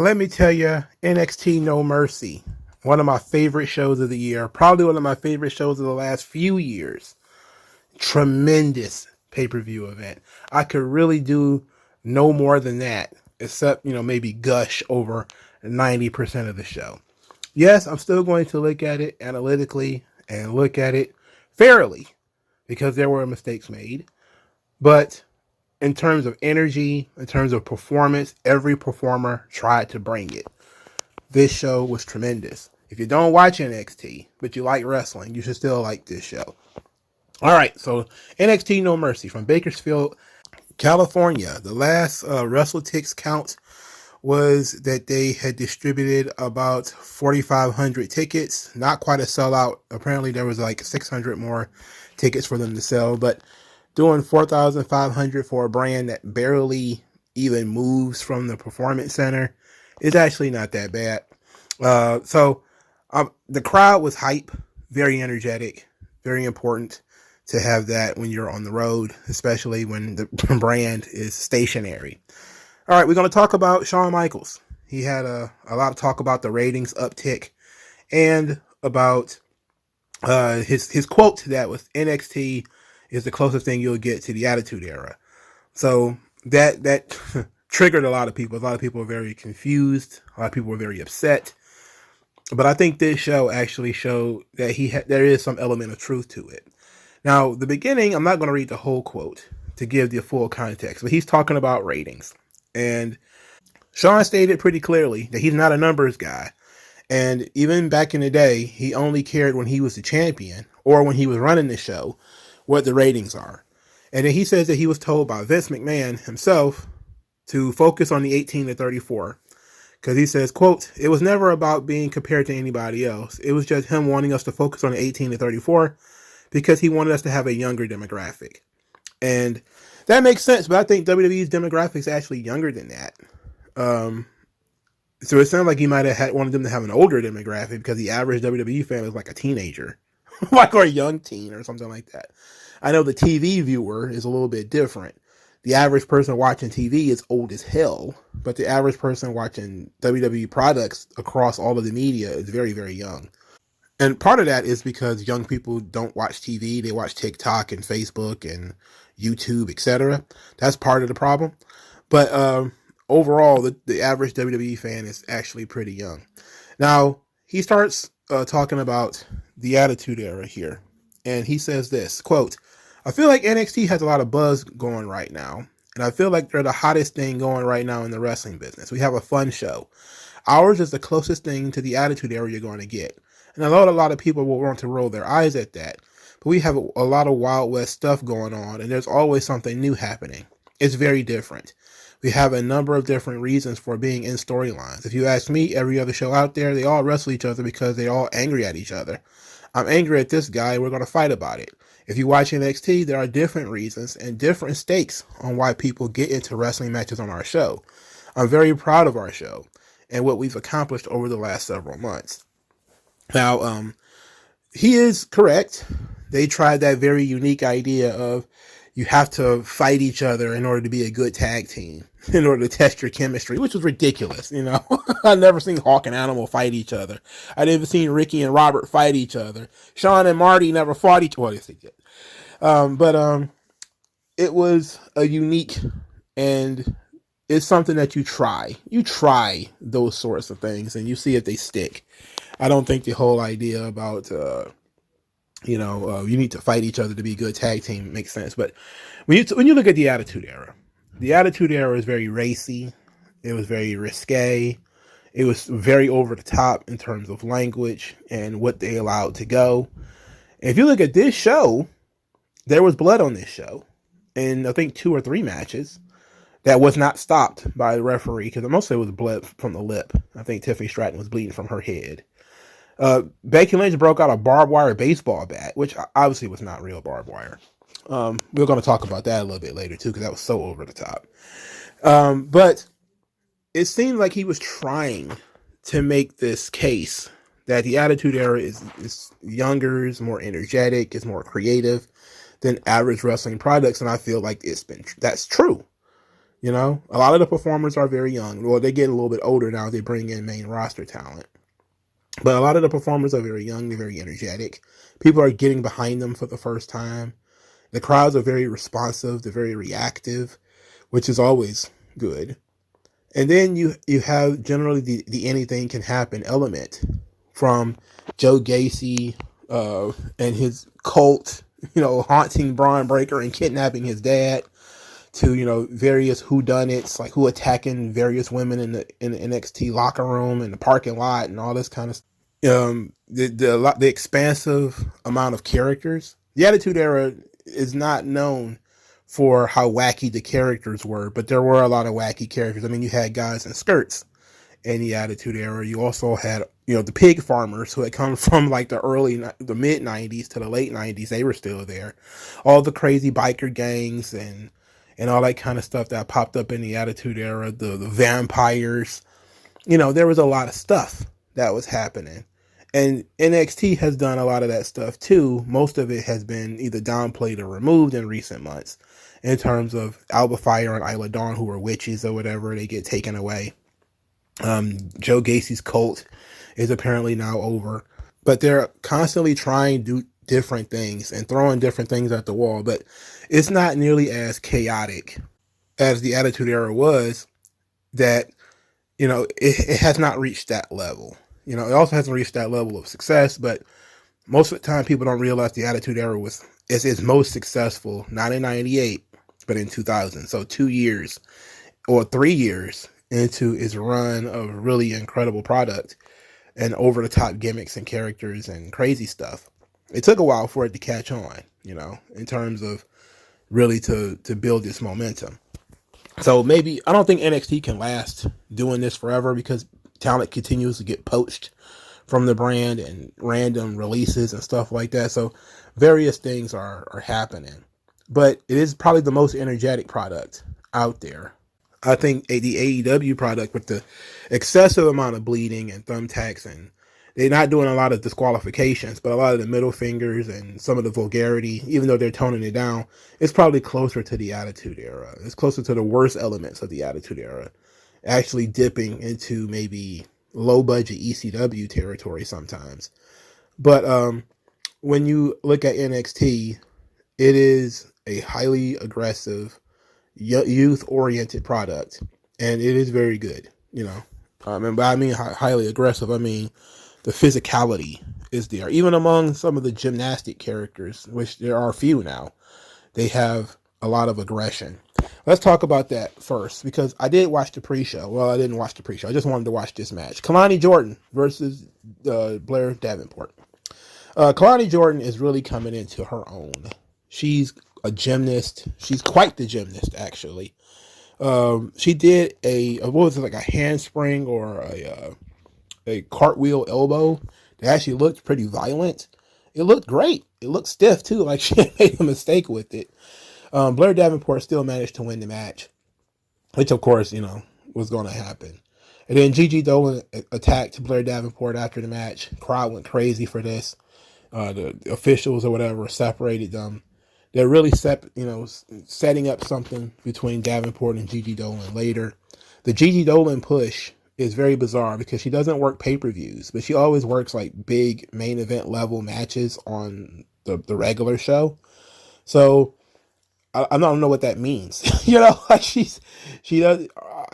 let me tell you, NXT No Mercy, one of my favorite shows of the year, probably one of my favorite shows of the last few years. Tremendous pay-per-view event. I could really do no more than that, except, maybe gush over 90% of the show. Yes, I'm still going to look at it analytically and look at it fairly because there were mistakes made. But in terms of energy, in terms of performance, every performer tried to bring it. This show was tremendous. If you don't watch NXT, but you like wrestling, you should still like this show. All right, so NXT No Mercy from Bakersfield, California. The last WrestleTix count was that they had distributed about 4,500 tickets. Not quite a sellout. Apparently there was like 600 more tickets for them to sell, but doing 4,500 for a brand that barely even moves from the performance center is actually not that bad. So the crowd was hype, very energetic, very important to have that when you're on the road, especially when the brand is stationary. All right, we're going to talk about Shawn Michaels. He had a lot of talk about the ratings uptick and about his quote that with NXT is the closest thing you'll get to the Attitude Era. So that triggered a lot of people. A lot of people were very confused. A lot of people were very upset. But I think this show actually showed that there is some element of truth to it. Now, the beginning, I'm not going to read the whole quote to give the full context, but he's talking about ratings. And Shawn stated pretty clearly that he's not a numbers guy. And even back in the day, he only cared when he was the champion or when he was running the show what the ratings are. And then he says that he was told by Vince McMahon himself to focus on the 18 to 34. Because he says, quote, "It was never about being compared to anybody else. It was just him wanting us to focus on the 18 to 34 because he wanted us to have a younger demographic." And that makes sense, but I think WWE's demographic is actually younger than that. So it sounds like he might have wanted them to have an older demographic because the average WWE fan is like a teenager, like, or a young teen or something like that. I know the TV viewer is a little bit different. The average person watching TV is old as hell, but the average person watching WWE products across all of the media is very, very young. And part of that is because young people don't watch TV. They watch TikTok and Facebook and YouTube, etc. That's part of the problem. But overall, the average WWE fan is actually pretty young. Now, he starts talking about the Attitude Era here. And he says this, quote, "I feel like NXT has a lot of buzz going right now. And I feel like they're the hottest thing going right now in the wrestling business. We have a fun show. Ours is the closest thing to the Attitude Era you're going to get. And I know a lot of people will want to roll their eyes at that. But we have a lot of Wild West stuff going on. And there's always something new happening. It's very different. We have a number of different reasons for being in storylines. If you ask me, every other show out there, they all wrestle each other because they're all angry at each other. I'm angry at this guy. We're going to fight about it. If you watch NXT, there are different reasons and different stakes on why people get into wrestling matches on our show. I'm very proud of our show and what we've accomplished over the last several months." Now, he is correct. They tried that very unique idea of you have to fight each other in order to be a good tag team, in order to test your chemistry, which was ridiculous. I've never seen Hawk and Animal fight each other. I've never seen Ricky and Robert fight each other. Shawn and Marty never fought each other. Well, yes, they did. But it was a unique, and it's something that you try. You try those sorts of things, and you see if they stick. I don't think the whole idea about you need to fight each other to be a good tag team makes sense. But when you look at the Attitude Era is very racy. It was very risque. It was very over the top in terms of language and what they allowed to go. And if you look at this show, there was blood on this show. And I think 2 or 3 matches that was not stopped by the referee because mostly it was blood from the lip. I think Tiffany Stratton was bleeding from her head. Becky Lynch broke out a barbed wire baseball bat, which obviously was not real barbed wire. We're going to talk about that a little bit later too, because that was so over the top. But it seemed like he was trying to make this case that the Attitude Era is younger, is more energetic, is more creative than average wrestling products, and I feel like that's true. You know, a lot of the performers are very young. Well, they get a little bit older now. They bring in main roster talent. But a lot of the performers are very young. They're very energetic. People are getting behind them for the first time. The crowds are very responsive. They're very reactive, which is always good. And then you have generally the anything can happen element from Joe Gacy and his cult, haunting Bron Breakker and kidnapping his dad, to various whodunits, like who attacking various women in the NXT locker room and the parking lot and all this kind of stuff. The expansive amount of characters. The Attitude Era is not known for how wacky the characters were, but there were a lot of wacky characters. I mean, you had guys in skirts in the Attitude Era. You also had, the pig farmers who had come from like the mid 90s to the late 90s. They were still there. All the crazy biker gangs and all that kind of stuff that popped up in the Attitude Era. The vampires. There was a lot of stuff that was happening. And NXT has done a lot of that stuff too. Most of it has been either downplayed or removed in recent months. In terms of Alba Fire and Isla Dawn, who are witches or whatever, they get taken away. Joe Gacy's cult is apparently now over. But they're constantly trying to do different things and throwing different things at the wall. But it's not nearly as chaotic as the Attitude Era was. That, it has not reached that level. It also hasn't reached that level of success, but most of the time people don't realize the Attitude Era is its most successful, not in 98, but in 2000. So 2 years or 3 years into its run of really incredible product and over-the-top gimmicks and characters and crazy stuff. It took a while for it to catch on, in terms of really to build its momentum. So maybe, I don't think NXT can last doing this forever because talent continues to get poached from the brand and random releases and stuff like that. So various things are happening. But it is probably the most energetic product out there. I think the AEW product, with the excessive amount of bleeding and thumbtacks, and they're not doing a lot of disqualifications, but a lot of the middle fingers and some of the vulgarity, even though they're toning it down, it's probably closer to the Attitude Era. It's closer to the worst elements of the Attitude Era, actually dipping into maybe low-budget ECW territory sometimes. But when you look at NXT, it is a highly aggressive, youth-oriented product, and it is very good, and by I mean highly aggressive, I mean the physicality is there. Even among some of the gymnastic characters, which there are few now, they have a lot of aggression. Let's talk about that first, because I did watch the pre-show. Well, I didn't watch the pre-show. I just wanted to watch this match. Kalani Jordan versus Blair Davenport. Kalani Jordan is really coming into her own. She's a gymnast. She's quite the gymnast, actually. She did like a handspring or a cartwheel elbow that actually looked pretty violent. It looked great. It looked stiff too, like she made a mistake with it. Blair Davenport still managed to win the match, which of course, was going to happen. And then Gigi Dolan attacked Blair Davenport after the match. Crowd went crazy for this. The officials or whatever separated them. They're really setting up something between Davenport and Gigi Dolan later. The Gigi Dolan push is very bizarre because she doesn't work pay-per-views, but she always works like big main event level matches on the regular show. So I don't know what that means. Like she does.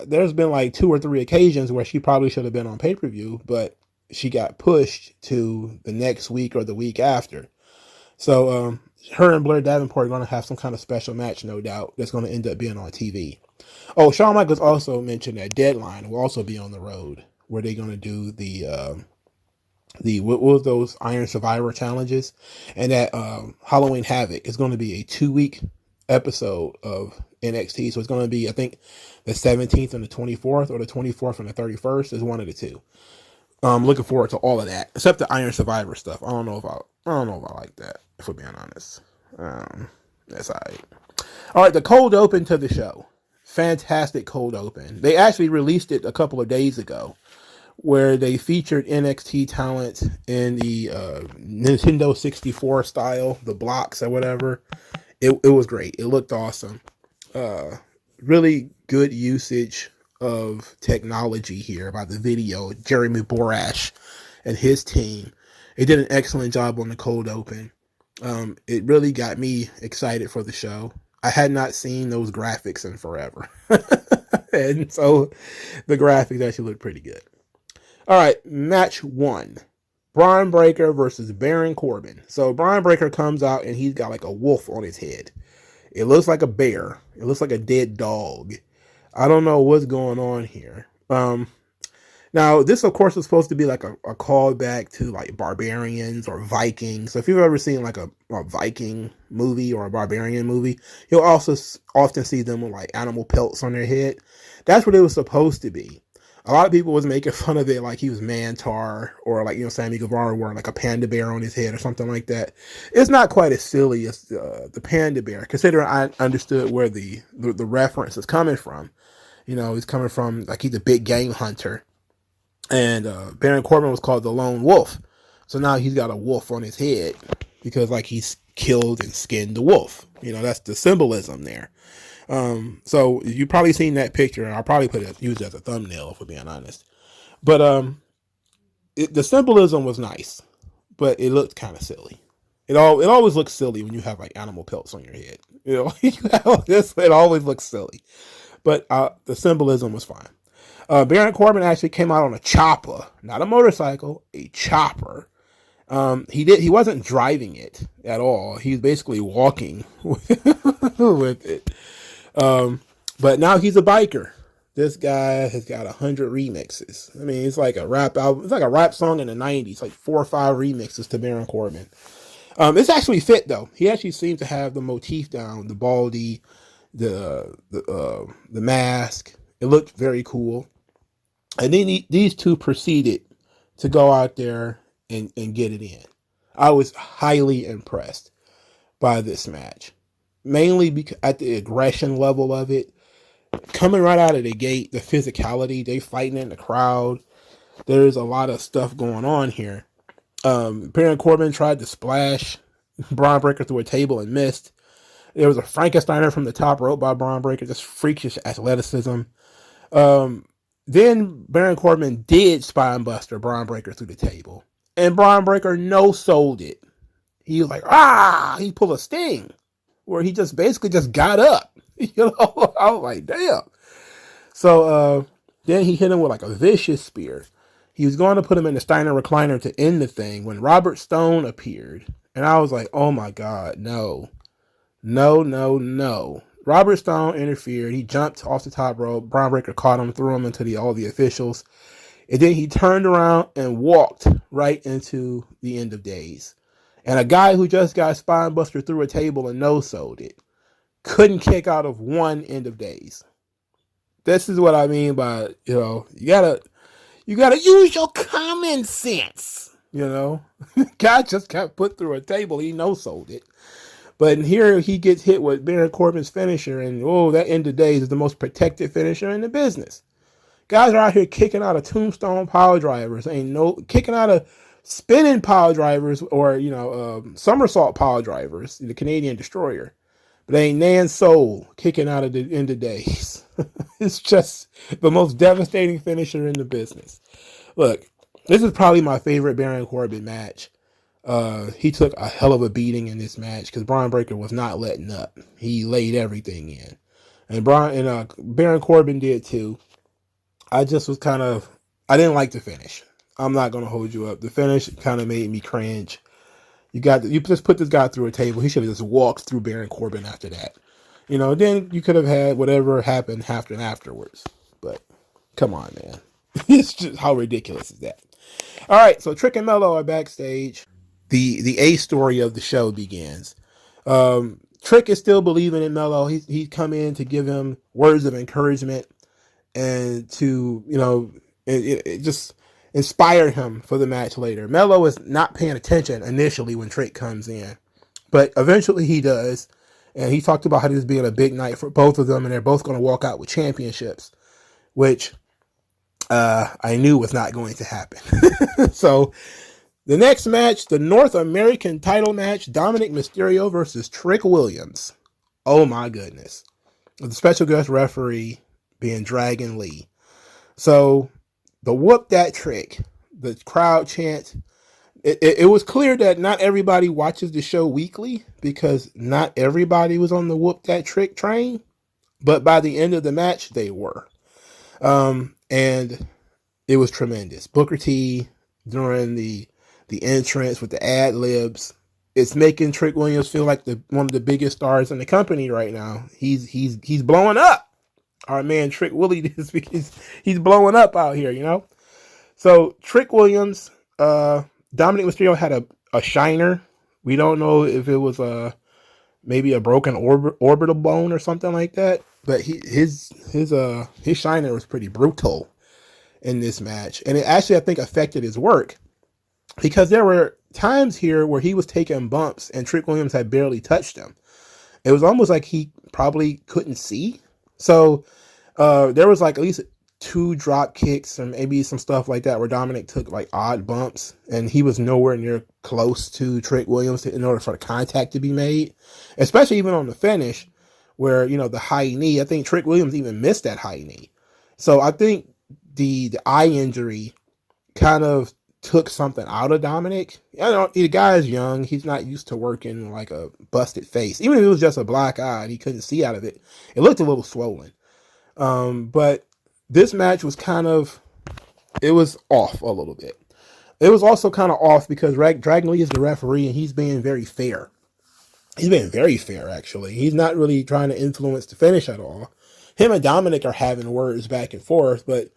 There's been like 2 or 3 occasions where she probably should have been on pay-per-view, but she got pushed to the next week or the week after. So her and Blair Davenport are going to have some kind of special match, no doubt, that's going to end up being on TV. Oh, Shawn Michaels also mentioned that Deadline will also be on the road, where they're going to do the what was those Iron Survivor challenges, and that Halloween Havoc is going to be a 2-week episode of NXT. So it's going to be, I think, the 17th and the 24th, or the 24th and the 31st is one of the two. I'm looking forward to all of that, except the Iron Survivor stuff. I don't know if I like that, if we're being honest. That's all right. All right, the cold open to the show. Fantastic cold open. They actually released it a couple of days ago, where they featured NXT talent in the Nintendo 64 style, the blocks or whatever. It was great. It looked awesome. really good usage of technology here by the video. Jeremy Borash and his team. They did an excellent job on the cold open. It really got me excited for the show. I had not seen those graphics in forever. And so the graphics actually look pretty good. All right, match 1. Bron Breakker versus Baron Corbin. So Bron Breakker comes out and he's got like a wolf on his head. It looks like a bear. It looks like a dead dog. I don't know what's going on here. Now, this, of course, is supposed to be like a callback to like barbarians or Vikings. So if you've ever seen like a Viking movie or a barbarian movie, you'll also often see them with like animal pelts on their head. That's what it was supposed to be. A lot of people was making fun of it like he was Mantar or like, Sammy Guevara wearing like a panda bear on his head or something like that. It's not quite as silly as the panda bear, considering I understood where the reference is coming from. He's coming from like he's a big game hunter. And Baron Corbin was called the Lone Wolf. So now he's got a wolf on his head because like he's killed and skinned the wolf. That's the symbolism there. So you've probably seen that picture, and I'll probably use it as a thumbnail, if we're being honest. But the symbolism was nice, but it looked kind of silly. It always looks silly when you have like animal pelts on your head. It always looks silly. But the symbolism was fine. Baron Corbin actually came out on a chopper, not a motorcycle, a chopper. He wasn't driving it at all. He was basically walking with it. But now he's a biker. This guy has got 100 remixes. I mean, it's like a rap album. It's like a rap song in the 90s, like 4 or 5 remixes to Baron Corbin. It's actually fit though. He actually seems to have the motif down, the baldy, the mask. It looked very cool. And then these two proceeded to go out there and get it in. I was highly impressed by this match. Mainly because at the aggression level of it. Coming right out of the gate, the physicality, they fighting in the crowd. There's a lot of stuff going on here. Baron Corbin tried to splash Bron Breakker through a table and missed. There was a Frankensteiner from the top rope by Bron Breakker, just freakish athleticism. Then Baron Corbin did spinebuster Bron Breakker through the table. And Bron Breakker no-sold it. He was like, he pulled a Sting. Where he just basically just got up. I was like, damn. So then he hit him with like a vicious spear. He was going to put him in the Steiner recliner to end the thing when Robert Stone appeared. And I was like, oh my God, no. No. Robert Stone interfered. He jumped off the top rope. Bron Breakker caught him, threw him into all the officials. And then he turned around and walked right into the end of days. And a guy who just got spinebuster through a table and no-sold it couldn't kick out of one end of days. This is what I mean by, you gotta use your common sense. Guy just got put through a table. He no-sold it. But here he gets hit with Baron Corbin's finisher, and that end of days is the most protected finisher in the business. Guys are out here kicking out of tombstone power drivers. Kicking out of spinning power drivers or, somersault power drivers, the Canadian Destroyer. But ain't Nan Soul kicking out of the end of days. It's just the most devastating finisher in the business. Look, this is probably my favorite Baron Corbin match. He took a hell of a beating in this match because Bron Breakker was not letting up. He laid everything in. And Baron Corbin did too. I just was I didn't like the finish. I'm not going to hold you up. The finish kind of made me cringe. You just put this guy through a table. He should have just walked through Baron Corbin after that. Then you could have had whatever happened afterwards. But come on, man. It's just, how ridiculous is that? All right, so Trick and Mello are backstage. The A story of the show begins. Trick is still believing in Mello. He's come in to give him words of encouragement and to, it just inspired him for the match later. Mello is not paying attention initially when Trick comes in, but eventually he does. And he talked about how this being a big night for both of them, and they're both going to walk out with championships, which I knew was not going to happen. So the next match, the North American title match, Dominic Mysterio versus Trick Williams. Oh my goodness. The special guest referee being Dragon Lee. So the whoop that trick, the crowd chant, it was clear that not everybody watches the show weekly because not everybody was on the whoop that trick train. But by the end of the match, they were. And it was tremendous. Booker T during the entrance with the ad libs. It's making Trick Williams feel like one of the biggest stars in the company right now. He's blowing up. Our man Trick Willie is because he's blowing up out here, you know. So Trick Williams, Dominic Mysterio had a shiner. We don't know if it was maybe a broken orbital bone or something like that, but his shiner was pretty brutal in this match, and it actually I think affected his work because there were times here where he was taking bumps and Trick Williams had barely touched him. It was almost like he probably couldn't see. So there was like at least 2 drop kicks and maybe some stuff like that where Dominic took like odd bumps and he was nowhere near close to Trick Williams in order for the contact to be made, especially even on the finish where, you know, the high knee, I think Trick Williams even missed that high knee. So I think the eye injury kind of took something out of Dominic. The guy is young. He's not used to working like a busted face. Even if it was just a black eye and he couldn't see out of it, it looked a little swollen. But this match was it was off a little bit. It was also kind of off because Dragon Lee is the referee and he's being very fair. He's being very fair, actually. He's not really trying to influence the finish at all. Him and Dominic are having words back and forth, but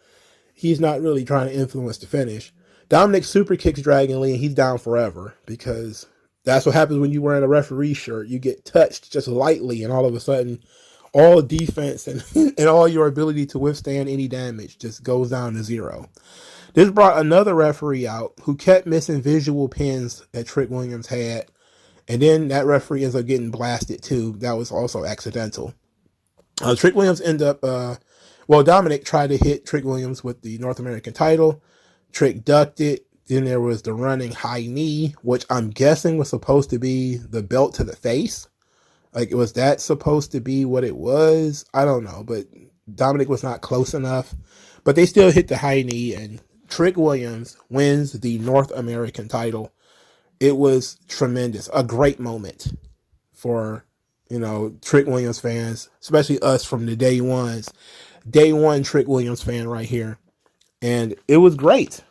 he's not really trying to influence the finish. Dominic super kicks Dragon Lee and he's down forever because that's what happens when you're wearing a referee shirt. You get touched just lightly and all of a sudden all defense and all your ability to withstand any damage just goes down to 0. This brought another referee out who kept missing visual pins that Trick Williams had. And then that referee ends up getting blasted too. That was also accidental. Trick Williams ended up, Dominic tried to hit Trick Williams with the North American title. Trick ducked it. Then there was the running high knee, which I'm guessing was supposed to be the belt to the face. Like, was that supposed to be what it was? I don't know, but Dominic was not close enough. But they still hit the high knee, and Trick Williams wins the North American title. It was tremendous. A great moment for, Trick Williams fans, especially us from the day ones. Day one Trick Williams fan right here. And it was great.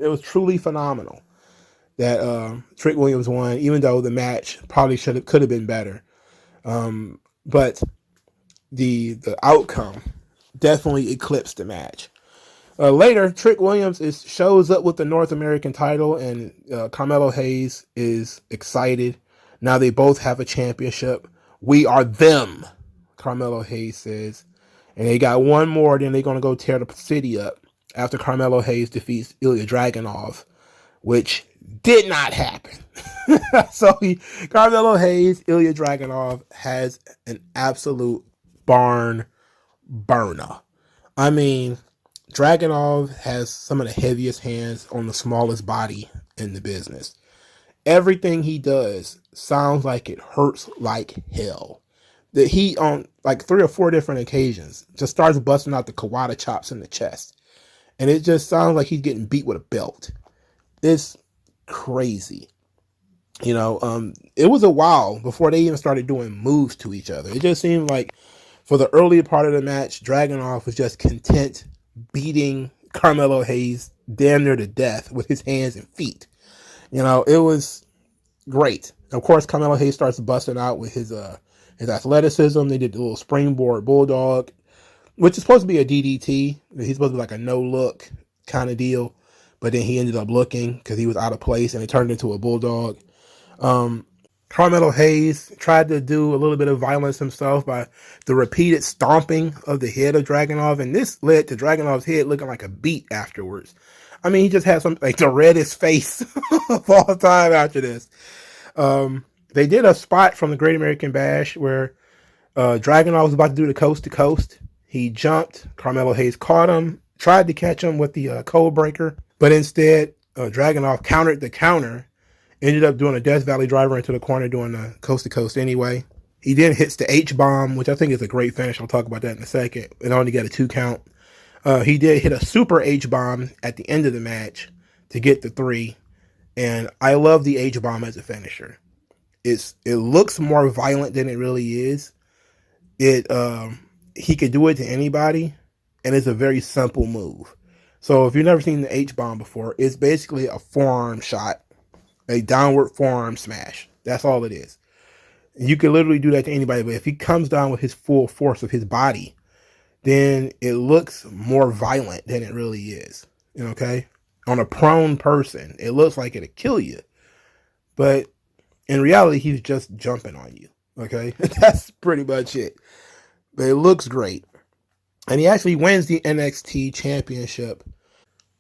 It was truly phenomenal that Trick Williams won, even though the match probably could have been better. But the outcome definitely eclipsed the match. Later, Trick Williams shows up with the North American title, and Carmelo Hayes is excited. Now they both have a championship. We are them, Carmelo Hayes says. And they got one more, then they're going to go tear the city up after Carmelo Hayes defeats Ilya Dragunov, which did not happen. So Carmelo Hayes, Ilya Dragunov has an absolute barn burner. I mean, Dragunov has some of the heaviest hands on the smallest body in the business. Everything he does sounds like it hurts like hell. That he, on like 3 or 4 different occasions, just starts busting out the Kawada chops in the chest. And it just sounds like he's getting beat with a belt. It's crazy. It was a while before they even started doing moves to each other. It just seemed like for the earlier part of the match, Dragunov was just content beating Carmelo Hayes damn near to death with his hands and feet. It was great. Of course, Carmelo Hayes starts busting out with his athleticism. They did the little springboard bulldog, which is supposed to be a DDT. He's supposed to be like a no-look kind of deal. But then he ended up looking because he was out of place and it turned into a bulldog. Carmelo Hayes tried to do a little bit of violence himself by the repeated stomping of the head of Dragunov. And this led to Dragunov's head looking like a beet afterwards. I mean, he just had something like the reddest face of all time after this. They did a spot from the Great American Bash where Dragunov was about to do the coast to coast. He jumped. Carmelo Hayes caught him, tried to catch him with the code breaker, but instead Dragunov countered the counter, ended up doing a Death Valley driver into the corner doing the coast to coast anyway. He then hits the H-bomb, which I think is a great finish. I'll talk about that in a second. And only got a 2 count. He did hit a super H-bomb at the end of the match to get the 3. And I love the H-bomb as a finisher. It looks more violent than it really is. He could do it to anybody, and it's a very simple move. So if you've never seen the H-bomb before, it's basically a forearm shot, a downward forearm smash. That's all it is. You can literally do that to anybody, but if he comes down with his full force of his body, then it looks more violent than it really is. Okay? On a prone person, it looks like it'll kill you. But in reality, he's just jumping on you. Okay? That's pretty much it. But it looks great. And he actually wins the NXT championship.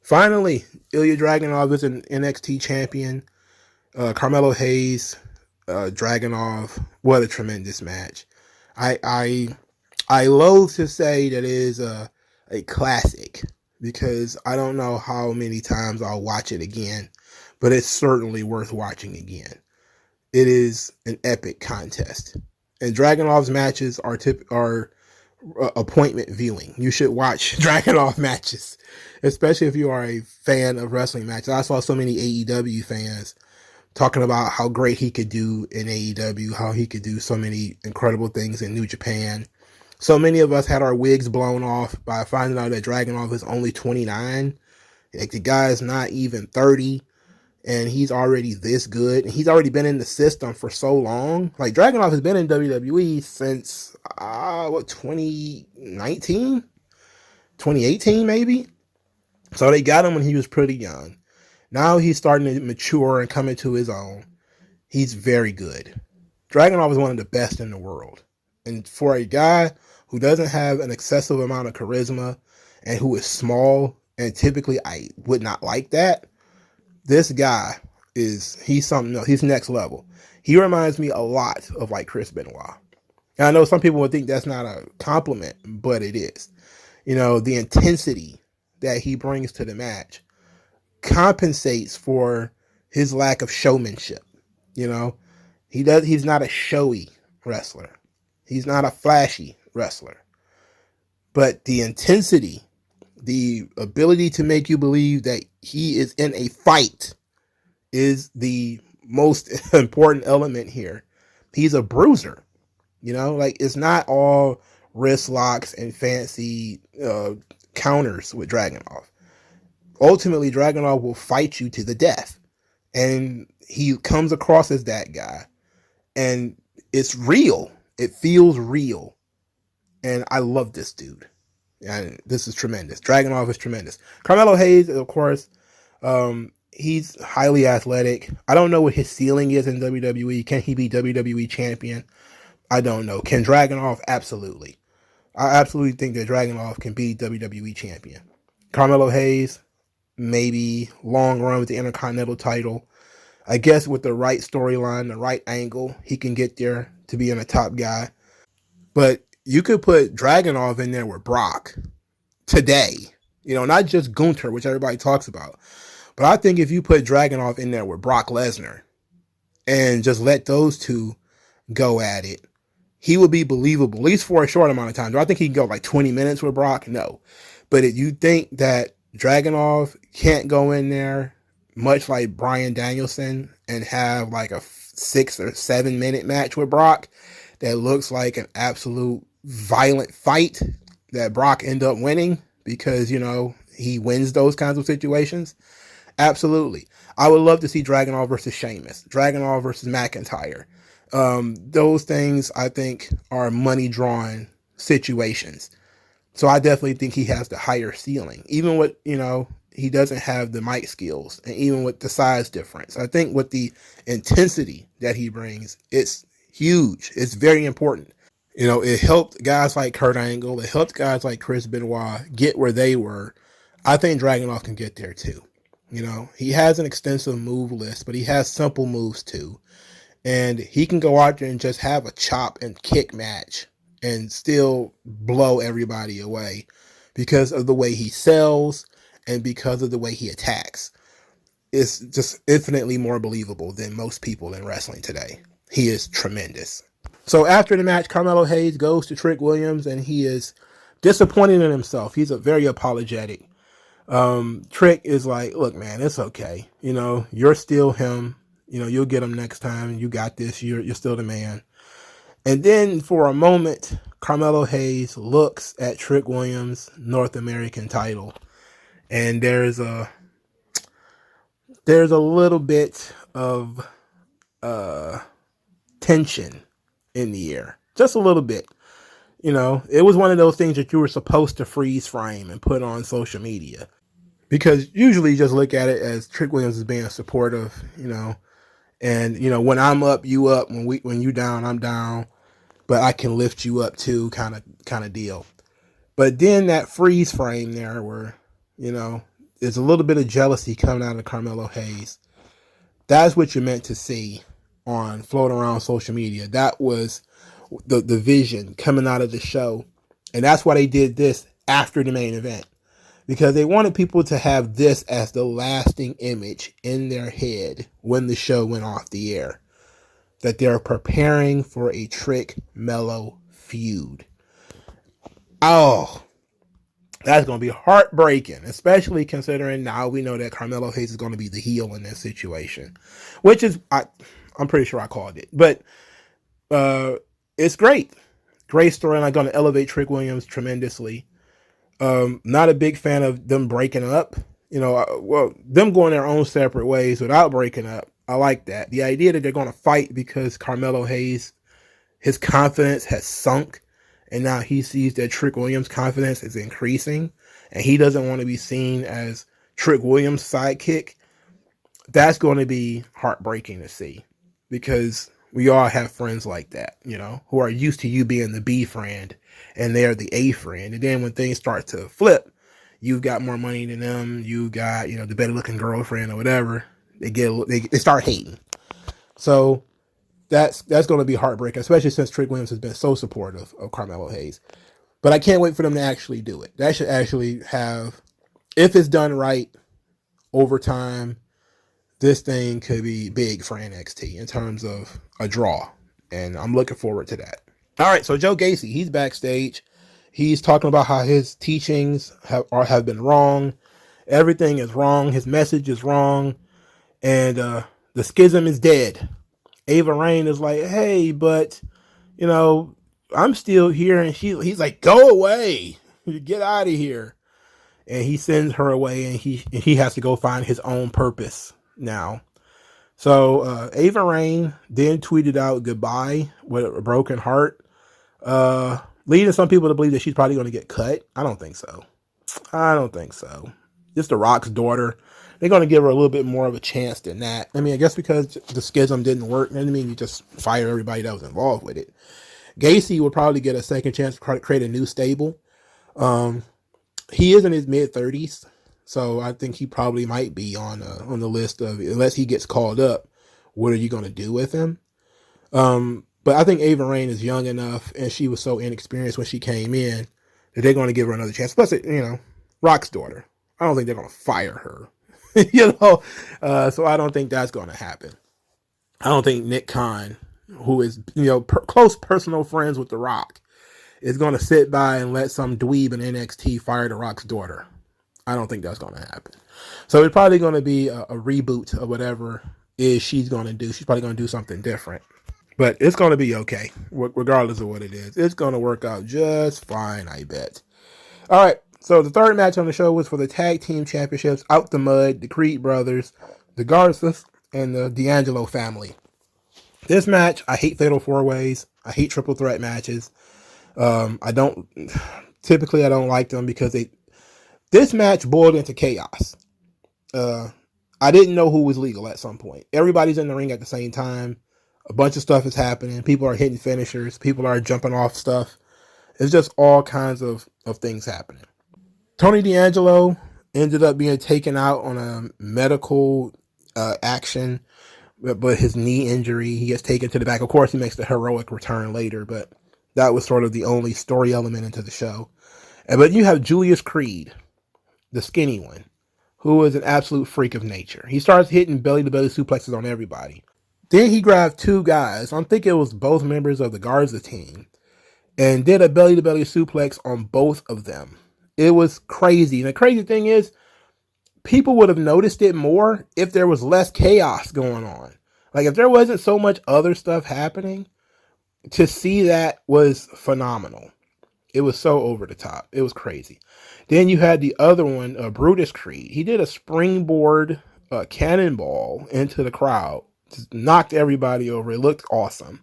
Finally, Ilya Dragunov is an NXT champion. Carmelo Hayes, Dragunov. What a tremendous match. I loathe to say that it is a classic, because I don't know how many times I'll watch it again, but it's certainly worth watching again. It is an epic contest. And Dragunov's matches are appointment viewing. You should watch Dragunov matches, especially if you are a fan of wrestling matches. I saw so many AEW fans talking about how great he could do in AEW, how he could do so many incredible things in New Japan. So many of us had our wigs blown off by finding out that Dragunov is only 29. Like, the guy is not even 30, and he's already this good. And he's already been in the system for so long. Like, Dragunov has been in WWE since, 2019? 2018, maybe? So they got him when he was pretty young. Now he's starting to mature and come into his own. He's very good. Dragunov is one of the best in the world. And for a guy who doesn't have an excessive amount of charisma and who is small, and typically I would not like that, this guy he's something else. He's next level. He reminds me a lot of like Chris Benoit. And I know some people would think that's not a compliment, but it is. The intensity that he brings to the match compensates for his lack of showmanship. He's not a showy wrestler. He's not a flashy wrestler. But the intensity, the ability to make you believe that he is in a fight, is the most important element here. He's a bruiser. It's not all wrist locks and fancy counters with Dragunov. Ultimately, Dragunov will fight you to the death. And he comes across as that guy. And it's real. It feels real. And I love this dude. And this is tremendous. Dragunov is tremendous. Carmelo Hayes, of course, he's highly athletic. I don't know what his ceiling is in WWE. Can he be WWE champion? I don't know. Can Dragunov? Absolutely. I absolutely think that Dragunov can be WWE champion. Carmelo Hayes, maybe long run with the Intercontinental title. I guess with the right storyline, the right angle, he can get there to being a top guy. But you could put Dragunov in there with Brock today. Not just Gunther, which everybody talks about. But I think if you put Dragunov in there with Brock Lesnar and just let those two go at it, he would be believable, at least for a short amount of time. Do I think he can go like 20 minutes with Brock? No. But if you think that Dragunov can't go in there, much like Bryan Danielson, and have like a 6 or 7 minute match with Brock that looks like an absolute violent fight that Brock end up winning because, he wins those kinds of situations. Absolutely. I would love to see Dragunov versus Sheamus, Dragunov versus McIntyre. Those things I think are money drawing situations. So I definitely think he has the higher ceiling, even with, he doesn't have the mic skills, and even with the size difference. I think with the intensity that he brings, it's huge. It's very important. It helped guys like Kurt Angle. It helped guys like Chris Benoit get where they were. I think Dragunov can get there too. He has an extensive move list, but he has simple moves too. And he can go out there and just have a chop and kick match and still blow everybody away because of the way he sells and because of the way he attacks. It's just infinitely more believable than most people in wrestling today. He is tremendous. So after the match, Carmelo Hayes goes to Trick Williams, and he is disappointed in himself. He's a very apologetic. Trick is like, look, man, it's okay. You're still him. You'll get him next time. You got this. You're still the man. And then for a moment, Carmelo Hayes looks at Trick Williams' North American title, and there's a little bit of tension in the air, just a little bit. It was one of those things that you were supposed to freeze frame and put on social media, because usually you just look at it as Trick Williams is being supportive, and when I'm up, you up. When you down, I'm down. But I can lift you up too, kind of deal. But then that freeze frame there, where there's a little bit of jealousy coming out of Carmelo Hayes. That's what you're meant to see on floating around social media. That was the vision coming out of the show, and that's why they did this after the main event, because they wanted people to have this as the lasting image in their head when the show went off the air, that they're preparing for a Trick Mello feud. Oh, that's going to be heartbreaking, especially considering now we know that Carmelo Hayes is going to be the heel in this situation, which is, I'm pretty sure I called it. But it's great. Great storyline, going to elevate Trick Williams tremendously. Not a big fan of them breaking up. Them going their own separate ways without breaking up. I like that. The idea that they're going to fight because Carmelo Hayes, his confidence has sunk, and now he sees that Trick Williams' confidence is increasing, and he doesn't want to be seen as Trick Williams' sidekick. That's going to be heartbreaking to see, because we all have friends like that, who are used to you being the B friend, and they're the A friend. And then when things start to flip, you've got more money than them, you got, the better looking girlfriend or whatever. They start hating. So that's going to be heartbreaking, especially since Trick Williams has been so supportive of Carmelo Hayes. But I can't wait for them to actually do it. That should actually have, if it's done right over time, this thing could be big for NXT in terms of a draw. And I'm looking forward to that. All right, so Joe Gacy, he's backstage. He's talking about how his teachings have been wrong. Everything is wrong. His message is wrong. And the schism is dead. Ava Raine is like, hey, but, I'm still here. And he's like, go away. Get out of here. And he sends her away, and he has to go find his own purpose now. So Ava Raine then tweeted out goodbye with a broken heart, leading some people to believe that she's probably going to get cut. I don't think so. Just The Rock's daughter. They're going to give her a little bit more of a chance than that. I mean, I guess because the schism didn't work, I mean, you just fire everybody that was involved with it. Gacy would probably get a second chance to create a new stable. He is in his mid-30s, so I think he probably might be on the list of, unless he gets called up, what are you going to do with him? But I think Ava Raine is young enough, and she was so inexperienced when she came in, that they're going to give her another chance. Plus, Rock's daughter. I don't think they're going to fire her. So I don't think that's going to happen. I don't think Nick Khan, who is, close personal friends with The Rock, is going to sit by and let some dweeb in NXT fire The Rock's daughter. I don't think that's going to happen. So it's probably going to be a reboot of whatever is she's going to do. She's probably going to do something different. But it's going to be okay, regardless of what it is. It's going to work out just fine, I bet. All right. So the third match on the show was for the tag team championships. Out the Mud, the Creed brothers, the Garces, and the D'Angelo family. This match, I hate fatal four-ways. I hate triple threat matches. I don't like them because this match boiled into chaos. I didn't know who was legal at some point. Everybody's in the ring at the same time. A bunch of stuff is happening. People are hitting finishers. People are jumping off stuff. It's just all kinds of things happening. Tony D'Angelo ended up being taken out on a medical action, but his knee injury, he gets taken to the back. Of course, he makes the heroic return later, but that was sort of the only story element into the show. But you have Julius Creed, the skinny one, who is an absolute freak of nature. He starts hitting belly-to-belly suplexes on everybody. Then he grabbed two guys. I'm thinking it was both members of the Garza team, and did a belly-to-belly suplex on both of them. It was crazy. And the crazy thing is, people would have noticed it more if there was less chaos going on. Like, if there wasn't so much other stuff happening, to see that was phenomenal. It was so over the top. It was crazy. Then you had the other one, Brutus Creed. He did a springboard cannonball into the crowd. Just knocked everybody over. It looked awesome.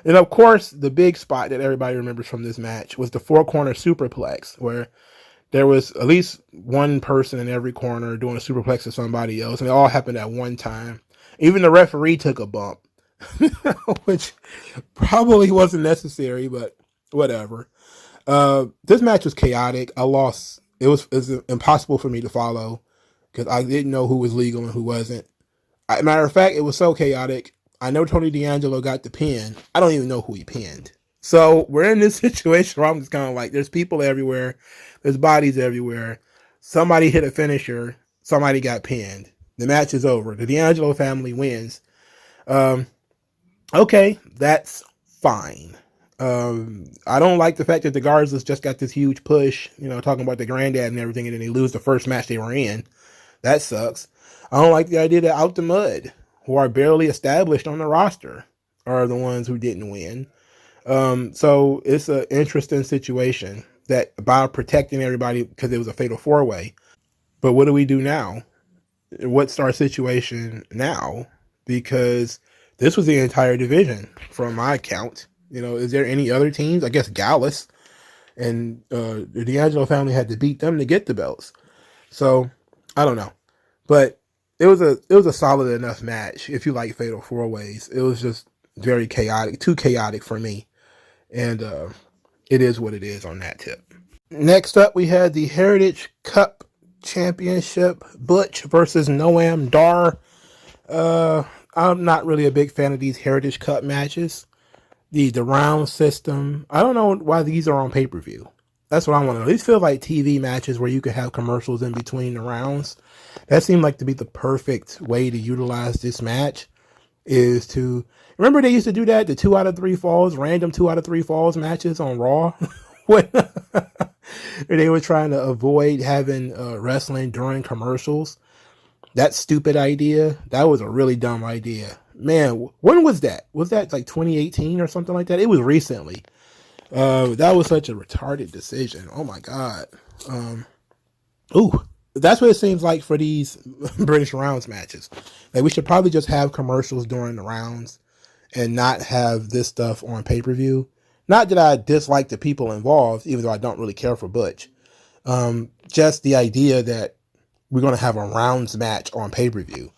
And of course, the big spot that everybody remembers from this match was the four-corner superplex, where there was at least one person in every corner doing a superplex to somebody else, and it all happened at one time. Even the referee took a bump, which probably wasn't necessary, but whatever. This match was chaotic. I lost. It was impossible for me to follow because I didn't know who was legal and who wasn't. Matter of fact, it was so chaotic. I know Tony D'Angelo got the pin. I don't even know who he pinned. So we're in this situation where I'm just kind of like, there's people everywhere. There's bodies everywhere. Somebody hit a finisher. Somebody got pinned. The match is over. The D'Angelo family wins. Okay, that's fine. I don't like the fact that the Garzas just got this huge push, talking about the granddad and everything, and then they lose the first match they were in. That sucks. I don't like the idea that Out the Mud, who are barely established on the roster, are the ones who didn't win. So it's an interesting situation that by protecting everybody because it was a fatal four-way. But what do we do now? What's our situation now? Because this was the entire division from my count. Is there any other teams? I guess Gallus and the D'Angelo family had to beat them to get the belts. So I don't know, but it was a solid enough match. If you like fatal four ways, it was just very chaotic, too chaotic for me, and it is what it is on that tip. Next up, we had the Heritage Cup Championship, Butch versus Noam Dar. I'm not really a big fan of these Heritage Cup matches. The round system, I don't know why these are on pay-per-view. That's what I want to know. These feel like TV matches where you could have commercials in between the rounds. That seemed like to be the perfect way to utilize this match, is to... Remember they used to do that? The 2 out of 3 falls, random 2 out of 3 falls matches on Raw? When they were trying to avoid having wrestling during commercials. That stupid idea, that was a really dumb idea. Man, when was that? Was that like 2018 or something like that? It was recently. That was such a retarded decision. Oh my God. That's what it seems like for these British rounds matches. Like, we should probably just have commercials during the rounds and not have this stuff on pay-per-view. Not that I dislike the people involved, even though I don't really care for Butch. Just the idea that we're going to have a rounds match on pay-per-view.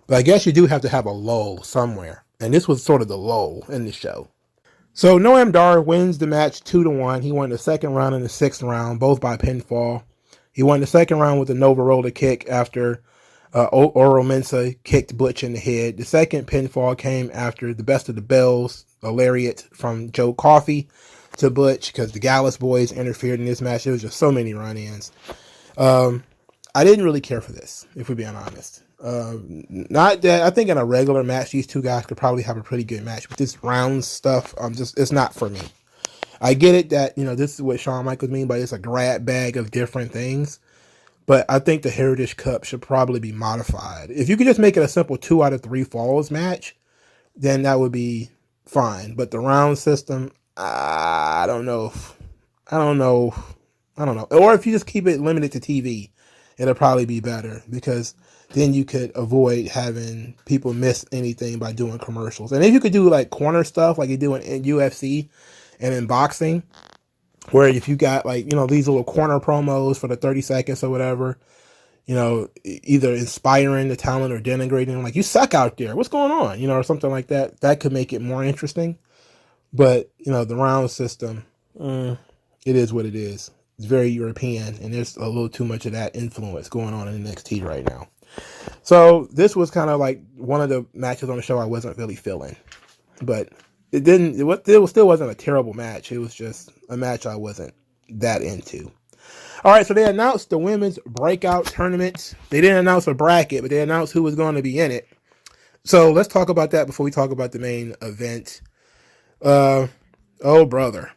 But I guess you do have to have a lull somewhere. And this was sort of the lull in the show. So Noam Dar wins the match 2-1. He won the second round and the sixth round, both by pinfall. He won the second round with a Nova roller kick after Oro Mensah kicked Butch in the head. The second pinfall came after the Best of the Bells, a lariat from Joe Coffey to Butch, because the Gallus boys interfered in this match. There was just so many run-ins. I didn't really care for this, if we're being honest. Not that I think in a regular match, these two guys could probably have a pretty good match. But this round stuff, it's not for me. I get it that, this is what Shawn Michaels mean by it's a grab bag of different things. But I think the Heritage Cup should probably be modified. If you could just make it a simple 2 out of 3 falls match, then that would be fine. But the round system, I don't know. Or if you just keep it limited to TV, it'll probably be better, because then you could avoid having people miss anything by doing commercials. And if you could do like corner stuff like you do in UFC and in boxing, where if you got like, these little corner promos for the 30 seconds or whatever, either inspiring the talent or denigrating, like, you suck out there, what's going on, or something like that, that could make it more interesting. But, the round system, it is what it is. It's very European, and there's a little too much of that influence going on in NXT right now. So this was kind of like one of the matches on the show I wasn't really feeling. But it still wasn't a terrible match. It was just a match I wasn't that into. All right, so they announced the women's breakout tournament. They didn't announce a bracket, but they announced who was going to be in it. So let's talk about that before we talk about the main event. Oh, brother.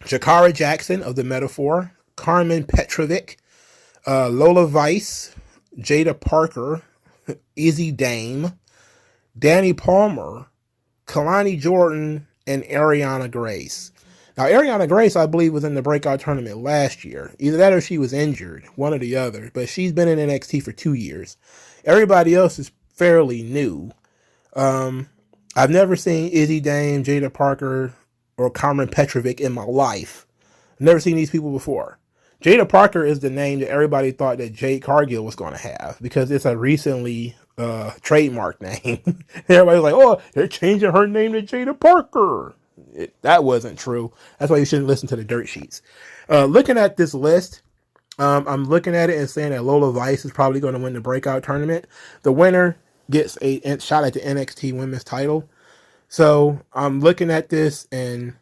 Jakara Jackson of the Metaphor, Carmen Petrovic, Lola Vice, Jada Parker, Izzy Dame, Danny Palmer, Kalani Jordan, and Ariana Grace. Now, Ariana Grace, I believe, was in the breakout tournament last year. Either that or she was injured, one or the other. But she's been in NXT for 2 years. Everybody else is fairly new. I've never seen Izzy Dame, Jada Parker, or Carmen Petrovic in my life. I've never seen these people before. Jada Parker is the name that everybody thought that Jade Cargill was going to have because it's a recently trademark name. Everybody's like, oh, they're changing her name to Jada Parker. That wasn't true. That's why you shouldn't listen to the dirt sheets. Looking at this list, I'm looking at it and saying that Lola Vice is probably going to win the breakout tournament. The winner gets a shot at the NXT women's title. So I'm looking at this, and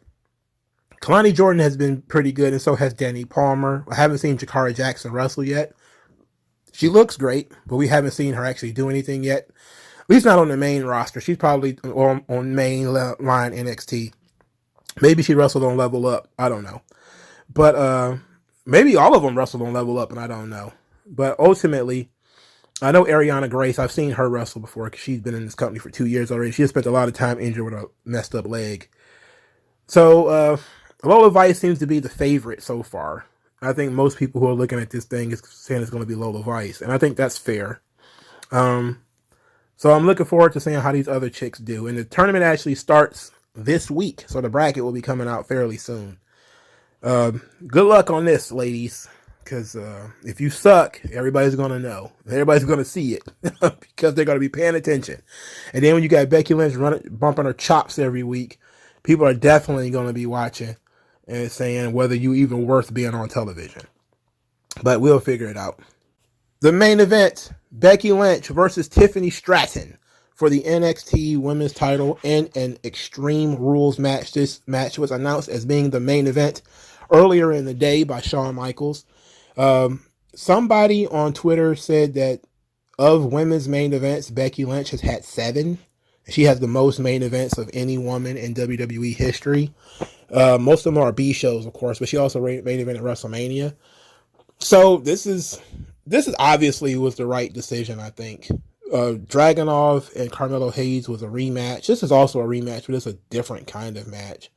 Kalani Jordan has been pretty good, and so has Danny Palmer. I haven't seen Jakara Jackson wrestle yet. She looks great, but we haven't seen her actually do anything yet. At least not on the main roster. She's probably on main line NXT. Maybe she wrestled on Level Up. I don't know. But maybe all of them wrestled on Level Up, and I don't know. But ultimately, I know Ariana Grace. I've seen her wrestle before because she's been in this company for 2 years already. She has spent a lot of time injured with a messed up leg. So Lola Vice seems to be the favorite so far. I think most people who are looking at this thing is saying it's going to be Lola Vice, and I think that's fair. So I'm looking forward to seeing how these other chicks do. And the tournament actually starts this week, so the bracket will be coming out fairly soon. Good luck on this, ladies, because if you suck, everybody's going to know. Everybody's going to see it because they're going to be paying attention. And then when you got Becky Lynch bumping her chops every week, people are definitely going to be watching and saying whether you even worth being on television. But we'll figure it out. The main event, Becky Lynch versus Tiffany Stratton for the NXT Women's title in an Extreme Rules match. This match was announced as being the main event earlier in the day by Shawn Michaels. Somebody on Twitter said that of women's main events, Becky Lynch has had 7. She has the most main events of any woman in WWE history. Most of them are B shows, of course, but she also main event at WrestleMania. So this is obviously was the right decision, I think. Dragunov and Carmelo Hayes was a rematch. This is also a rematch, but it's a different kind of match.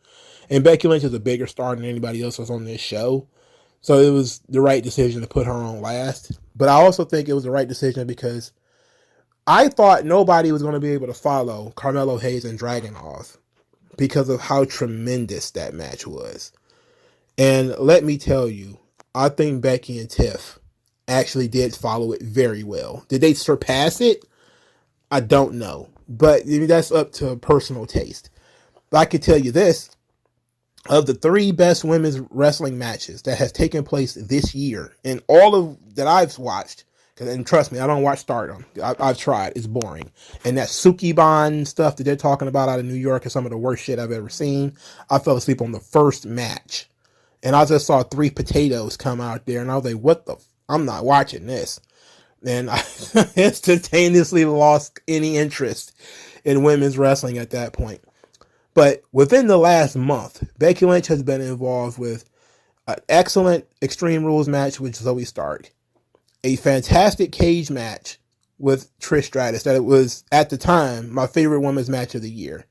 And Becky Lynch is a bigger star than anybody else was on this show. So it was the right decision to put her on last. But I also think it was the right decision because I thought nobody was going to be able to follow Carmelo Hayes and Dragunov because of how tremendous that match was. And let me tell you, I think Becky and Tiff actually did follow it very well. Did they surpass it? I don't know. But that's up to personal taste. But I can tell you this. Of the 3 best women's wrestling matches that has taken place this year, and all of that I've watched, and trust me, I don't watch Stardom. I've tried. It's boring. And that Sukiban stuff that they're talking about out of New York is some of the worst shit I've ever seen. I fell asleep on the first match. And I just saw 3 potatoes come out there, and I was like, what the I'm not watching this. And I instantaneously lost any interest in women's wrestling at that point. But within the last month, Becky Lynch has been involved with an excellent Extreme Rules match with Zoe Stark, a fantastic cage match with Trish Stratus that it was, at the time, my favorite women's match of the year.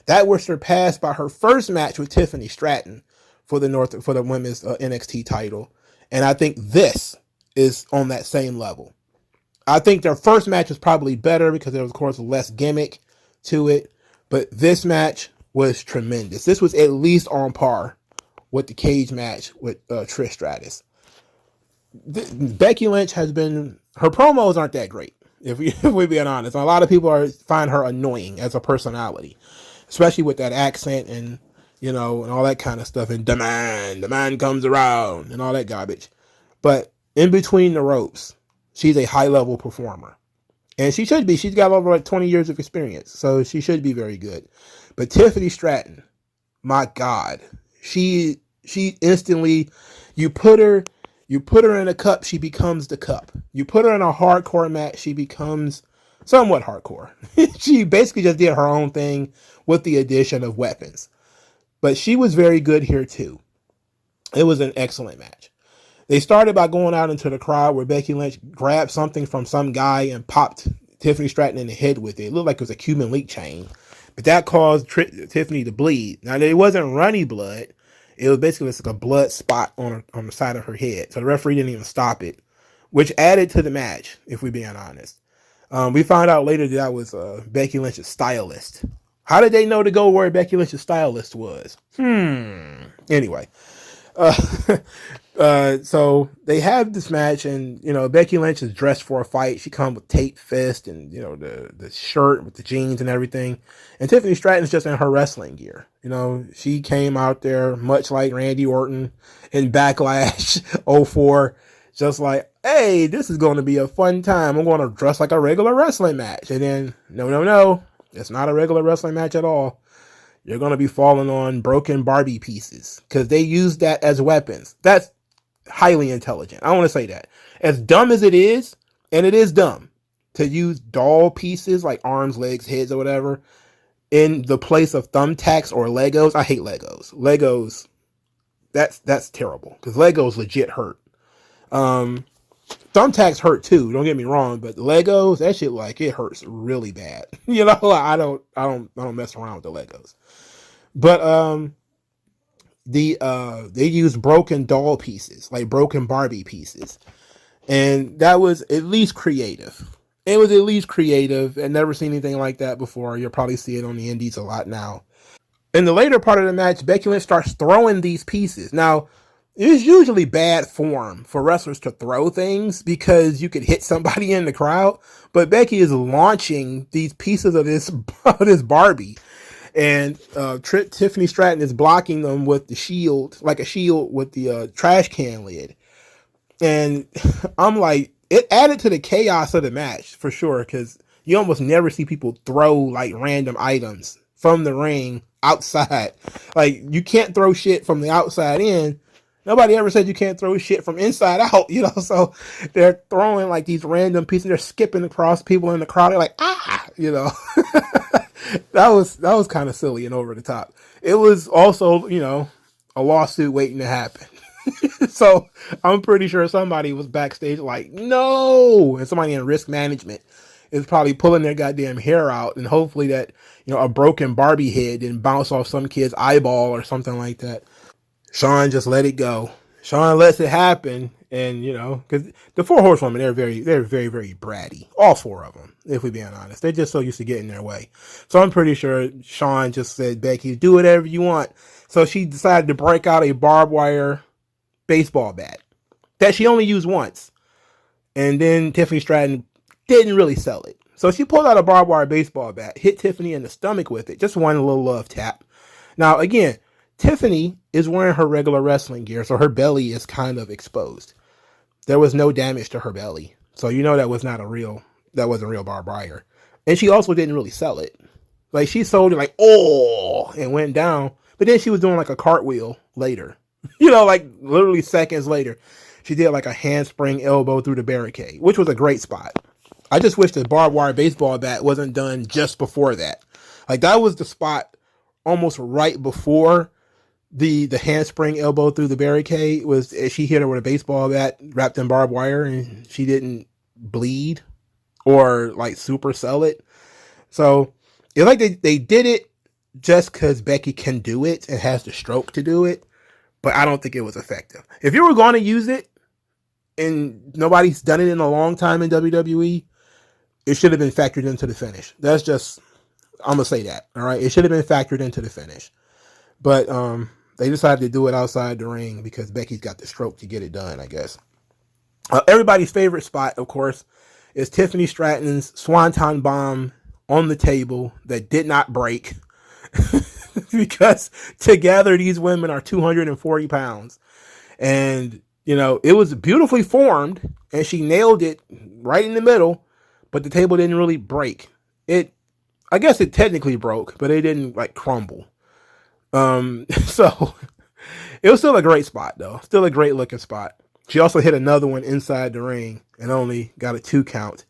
That was surpassed by her first match with Tiffany Stratton for the women's NXT title. And I think this is on that same level. I think their first match was probably better because there was, of course, less gimmick to it. But this match was tremendous. This was at least on par with the cage match with Trish Stratus. Becky Lynch has been, her promos aren't that great, if we're being honest. A lot of people find her annoying as a personality, especially with that accent and, and all that kind of stuff. And the man comes around and all that garbage. But in between the ropes, she's a high-level performer. And she should be. She's got over 20 years of experience, so she should be very good. But Tiffany Stratton, my God, she instantly, you put her in a cup, she becomes the cup. You put her in a hardcore match, she becomes somewhat hardcore. She basically just did her own thing with the addition of weapons. But she was very good here too. It was an excellent match. They started by going out into the crowd where Becky Lynch grabbed something from some guy and popped Tiffany Stratton in the head with it. It looked like it was a Cuban link chain. But that caused Tiffany to bleed. Now, it wasn't runny blood. It was basically just like a blood spot on the side of her head. So the referee didn't even stop it, which added to the match, if we're being honest. We found out later that was Becky Lynch's stylist. How did they know to go where Becky Lynch's stylist was? Anyway. So they have this match, and Becky Lynch is dressed for a fight. She comes with taped fist and the shirt with the jeans and everything. And Tiffany Stratton's just in her wrestling gear. She came out there much like Randy Orton in Backlash 04, just like, hey, this is going to be a fun time. I'm going to dress like a regular wrestling match. And then no, it's not a regular wrestling match at all. You're going to be falling on broken Barbie pieces because they use that as weapons. That's highly intelligent. I want to say that. As dumb as it is, and it is dumb, to use doll pieces like arms, legs, heads, or whatever in the place of thumbtacks or Legos. I hate Legos. Legos, that's terrible because Legos legit hurt. Thumbtacks hurt too, don't get me wrong, but Legos, that shit, like, it hurts really bad. I don't mess around with the Legos. But they used broken doll pieces, like broken Barbie pieces. And that was at least creative. It was at least creative, and never seen anything like that before. You'll probably see it on the indies a lot now. In the later part of the match, Becky Lynch starts throwing these pieces. Now, it's usually bad form for wrestlers to throw things because you could hit somebody in the crowd. But Becky is launching these pieces of this Barbie. And Tiffany Stratton is blocking them with the shield, like a shield with the trash can lid. And I'm like, it added to the chaos of the match for sure, because you almost never see people throw like random items from the ring outside. Like, you can't throw shit from the outside in. Nobody ever said you can't throw shit from inside out, so they're throwing like these random pieces. They're skipping across people in the crowd. They're like, that was kind of silly and over the top. It was also, a lawsuit waiting to happen. So I'm pretty sure somebody was backstage like, no, and somebody in risk management is probably pulling their goddamn hair out, and hopefully that, a broken Barbie head didn't bounce off some kid's eyeball or something like that. Shawn just let it go. Shawn lets it happen, and because the four horsewomen, they're very, very bratty. All four of them, if we're being honest. They're just so used to getting their way. So I'm pretty sure Shawn just said, Becky, do whatever you want. So she decided to break out a barbed wire baseball bat that she only used once. And then Tiffany Stratton didn't really sell it. So she pulled out a barbed wire baseball bat, hit Tiffany in the stomach with it. Just one little love tap. Now, again, Tiffany is wearing her regular wrestling gear, so her belly is kind of exposed. There was no damage to her belly. So that wasn't real barbed wire. And she also didn't really sell it. Like, she sold it like, oh, and went down. But then she was doing like a cartwheel later. Like literally seconds later. She did like a handspring elbow through the barricade, which was a great spot. I just wish the barbed wire baseball bat wasn't done just before that. Like, that was the spot almost right before the handspring elbow through the barricade. Was she hit her with a baseball bat wrapped in barbed wire, and she didn't bleed or like super sell it. So it's like they did it just because Becky can do it and has the stroke to do it, but I don't think it was effective. If you were going to use it and nobody's done it in a long time in WWE, it should have been factored into the finish. That's just, I'm going to say that. All right. It should have been factored into the finish, but they decided to do it outside the ring because Becky's got the stroke to get it done, I guess. Everybody's favorite spot, of course, is Tiffany Stratton's Swanton Bomb on the table that did not break because together these women are 240 pounds. And, it was beautifully formed and she nailed it right in the middle, but the table didn't really break. I guess it technically broke, but it didn't like crumble. So it was still a great spot though. Still a great looking spot. She also hit another one inside the ring and only got a 2 count.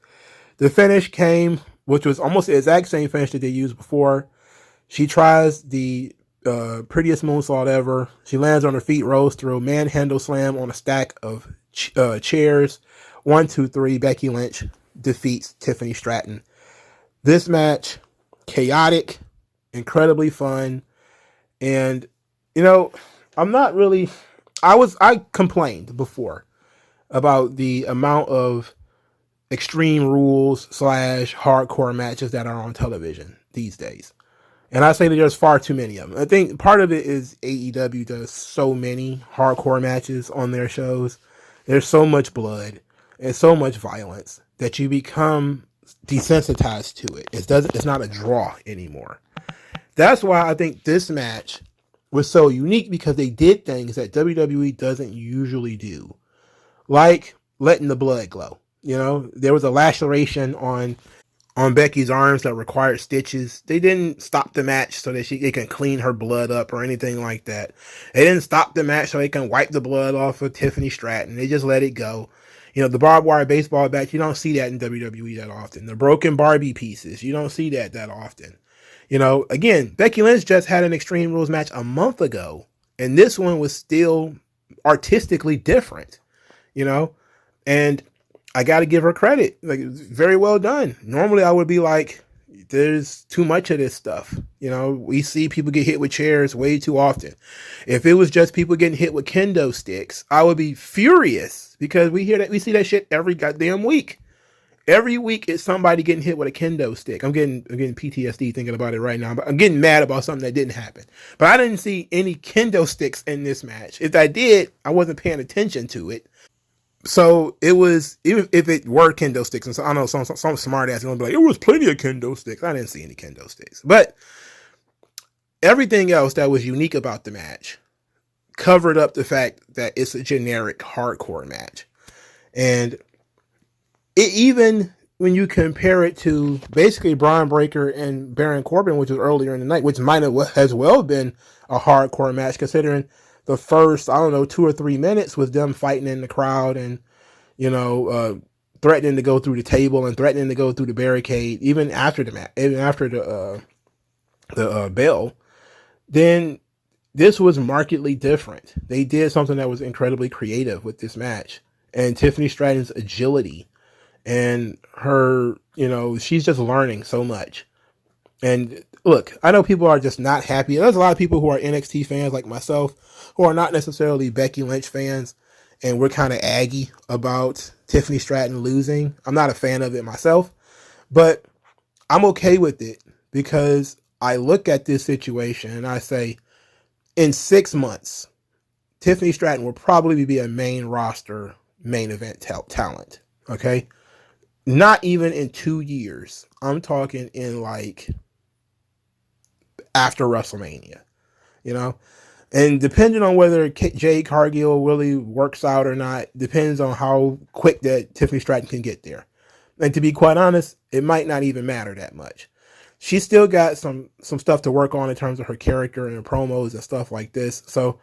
The finish came, which was almost the exact same finish that they used before. She tries the prettiest moonsault ever. She lands on her feet, rolls through, manhandle slam on a stack of chairs. 1, 2, 3. Becky Lynch defeats Tiffany Stratton. This match, chaotic, incredibly fun, and I complained before about the amount of Extreme Rules / hardcore matches that are on television these days. And I say that there's far too many of them. I think part of it is AEW does so many hardcore matches on their shows. There's so much blood and so much violence that you become desensitized to it. It's not a draw anymore. That's why I think this match was so unique, because they did things that WWE doesn't usually do, like letting the blood glow. There was a laceration on Becky's arms that required stitches. They didn't stop the match so that they can clean her blood up or anything like that. They didn't stop the match so they can wipe the blood off of Tiffany Stratton. They just let it go. The barbed wire baseball bat, you don't see that in WWE that often. The broken Barbie pieces, you don't see that often. Again, Becky Lynch just had an Extreme Rules match a month ago, and this one was still artistically different, and I got to give her credit. Like, very well done. Normally I would be like, there's too much of this stuff. We see people get hit with chairs way too often. If it was just people getting hit with kendo sticks, I would be furious, because we see that shit every goddamn week. Every week it's somebody getting hit with a kendo stick. I'm getting PTSD thinking about it right now, but I'm getting mad about something that didn't happen. But I didn't see any kendo sticks in this match. If I did, I wasn't paying attention to it. So it was, even if it were kendo sticks, and so I know some smart ass is gonna be like, it was plenty of kendo sticks. I didn't see any kendo sticks, but everything else that was unique about the match covered up the fact that it's a generic hardcore match. And it, even when you compare it to basically Bron Breakker and Baron Corbin, which was earlier in the night, which might have as well been a hardcore match, considering the first, 2 or 3 minutes was them fighting in the crowd and, threatening to go through the table and threatening to go through the barricade, even after the match, even after the bell. Then this was markedly different. They did something that was incredibly creative with this match, and Tiffany Stratton's agility and her, she's just learning so much. And look, I know people are just not happy. There's a lot of people who are NXT fans like myself who are not necessarily Becky Lynch fans, and we're kind of aggy about Tiffany Stratton losing. I'm not a fan of it myself, but I'm okay with it, because I look at this situation and I say, in 6 months, Tiffany Stratton will probably be a main roster, main event talent. Okay. Not even in 2 years. I'm talking in after WrestleMania, and depending on whether Jade Cargill really works out or not, depends on how quick that Tiffany Stratton can get there. And to be quite honest, it might not even matter that much. She's still got some stuff to work on in terms of her character and her promos and stuff like this. So